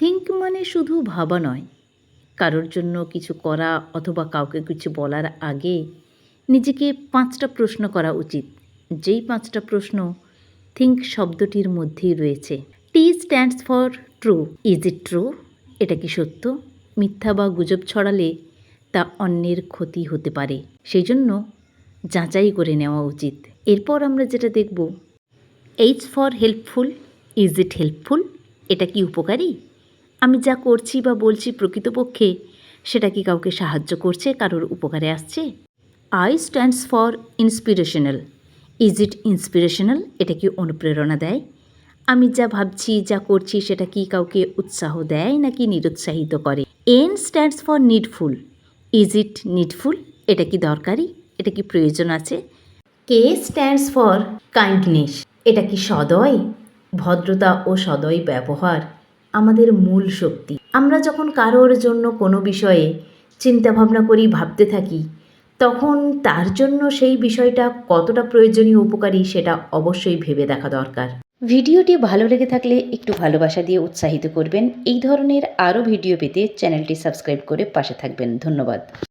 Think মানে শুধু ভাবা নয়, কারোর জন্য কিছু করা অথবা কাউকে কিছু বলার আগে নিজেকে 5টা প্রশ্ন করা উচিত, যেই 5টা প্রশ্ন থিঙ্ক শব্দটির মধ্যেই রয়েছে। T stands for true. Is it true? এটা কি সত্য? মিথ্যা বা গুজব ছড়ালে তা অন্যের ক্ষতি হতে পারে, সেই জন্য যাচাই করে নেওয়া উচিত। এরপর আমরা যেটা দেখব, H for helpful. Is it helpful? এটা কি উপকারী? আমি যা করছি বা বলছি প্রকৃতপক্ষে সেটা কি কাউকে সাহায্য করছে, কারোর উপকারে আসছে? I stands for inspirational. Is it inspirational? এটা কি অনুপ্রেরণা দেয়? আমি যা ভাবছি, যা করছি সেটা কি কাউকে উৎসাহ দেয় নাকি নিরুৎসাহিত করে? N stands for needful. Is it needful? এটা কি দরকারি? এটা কি প্রয়োজন আছে? কে স্ট্যান্ডস ফর কাইন্ডনেস। এটা কি সদয়? ভদ্রতা ও সদয় ব্যবহার আমাদের মূল শক্তি। আমরা যখন কারোর জন্য কোনো বিষয়ে চিন্তাভাবনা করি, ভাবতে থাকি, তখন তার জন্য সেই বিষয়টা কতটা প্রয়োজনীয়, উপকারী সেটা অবশ্যই ভেবে দেখা দরকার। ভিডিওটি ভালো লেগে থাকলে একটু ভালোবাসা দিয়ে উৎসাহিত করবেন। এই ধরনের আরও ভিডিও পেতে চ্যানেলটি সাবস্ক্রাইব করে পাশে থাকবেন। ধন্যবাদ।